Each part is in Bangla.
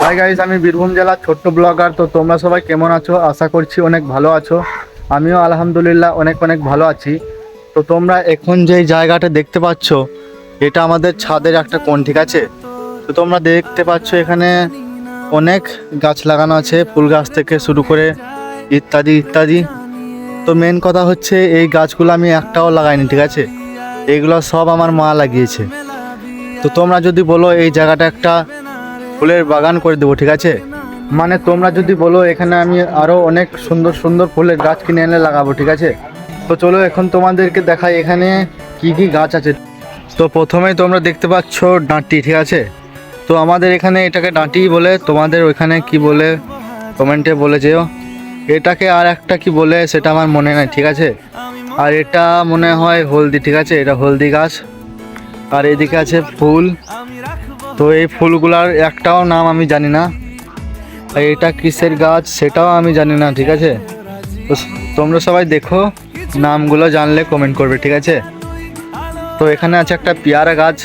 হাই গাইস, আমি বীরভূম জেলার ছোট্ট ব্লগার। তো তোমরা সবাই কেমন আছো? আশা করছি অনেক ভালো আছো। আমিও আলহামদুলিল্লাহ অনেক ভালো আছি। তো তোমরা এখন যে জায়গাটা দেখতে পাচ্ছ, এটা আমাদের ছাদের একটা কোণ, ঠিক আছে? তো তোমরা দেখতে পাচ্ছ এখানে অনেক গাছ লাগানো আছে, ফুল গাছ থেকে শুরু করে ইত্যাদি। তো মেন কথা হচ্ছে এই গাছগুলো আমি একটাও লাগাইনি, ঠিক আছে? এইগুলো সব আমার মা লাগিয়েছে। তো তোমরা যদি বলো এই জায়গাটা একটা ফুলের বাগান করে দেবো, ঠিক আছে? মানে তোমরা যদি বলো এখানে আমি আরও অনেক সুন্দর ফুলের গাছ কিনে এনে লাগাবো, ঠিক আছে? তো চলো এখন তোমাদেরকে দেখাই এখানে কি গাছ আছে। তো প্রথমেই তোমরা দেখতে পাচ্ছ ডাঁটি, ঠিক আছে? তো আমাদের এখানে এটাকে ডাঁটি বলে, তোমাদের ওইখানে কি বলে কমেন্টে বলে যেও। এটাকে আর একটা কি বলে সেটা আমার মনে নাই, ঠিক আছে? আর এটা মনে হয় হলদি, ঠিক আছে? এটা হলদি গাছ। আর এদিকে আছে ফুল। তো এই ফুলগুলার একটাও নাম আমি জানি না। আর এটা কিসের গাছ সেটাও আমি জানি না, ঠিক আছে? তো তোমরা সবাই দেখো, নামগুলো জানলে কমেন্ট করবে, ঠিক আছে? তো এখানে আছে একটা পেয়ারা গাছ,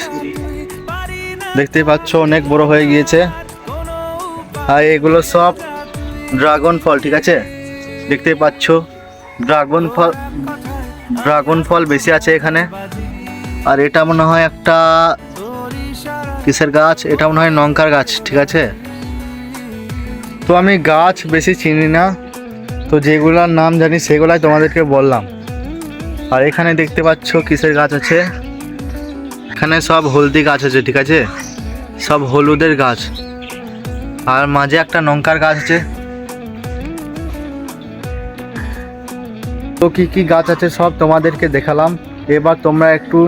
দেখতেই পাচ্ছ অনেক বড় হয়ে গিয়েছে। আর এগুলো সব ড্রাগন ফল, ঠিক আছে? দেখতেই পাচ্ছ ড্রাগন ফল বেশি আছে এখানে। আর এটা মনে হয় একটা কিসের গাছ, এটা মনে হয় লঙ্কার গাছ, ঠিক আছে? তো আমি গাছ বেশি চিনি না, তো যেগুলোর নাম জানি সেগুলাই তোমাদেরকে বললাম। আর এখানে দেখতে পাচ্ছ কিসের গাছ আছে, এখানে সব হলদি গাছ আছে, ঠিক আছে? সব হলুদের গাছ। আর মাঝে একটা লঙ্কার গাছ আছে। তো কি গাছ আছে সব তোমাদেরকে দেখালাম। এবার তোমরা একটু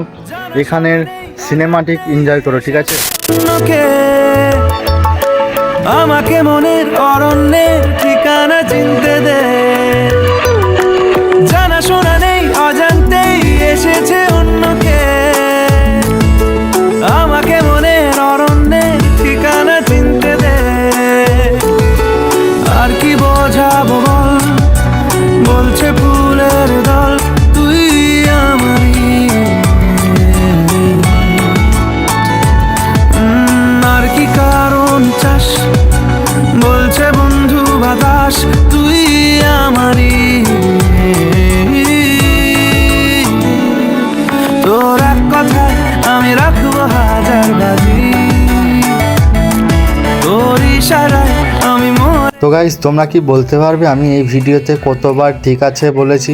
এখানের সিনেমাটিক এনজয় করো, ঠিক আছে? আমাকে মনের অরণ্যের ঠিকানা চিনতে দে, জানা শোনা নেই অজান্তেই এসেছে অন্যকে। আমাকে মনের অরণ্যের ঠিকানা চিনতে দে, আর কি বোঝাবো বল, বলছে ফুলের দল তুই আমারই। আর কি কারণ চাস, বলছে বন্ধু বাতাস তুই আমারই। তোর এক কথায় আমি রাখবো হাজার বাজি, তোর ইশারায় আমি। তো গাইস, তোমরা কি বলতে পারবে আমি এই ভিডিওতে কতবার ঠিক আছে বলেছি?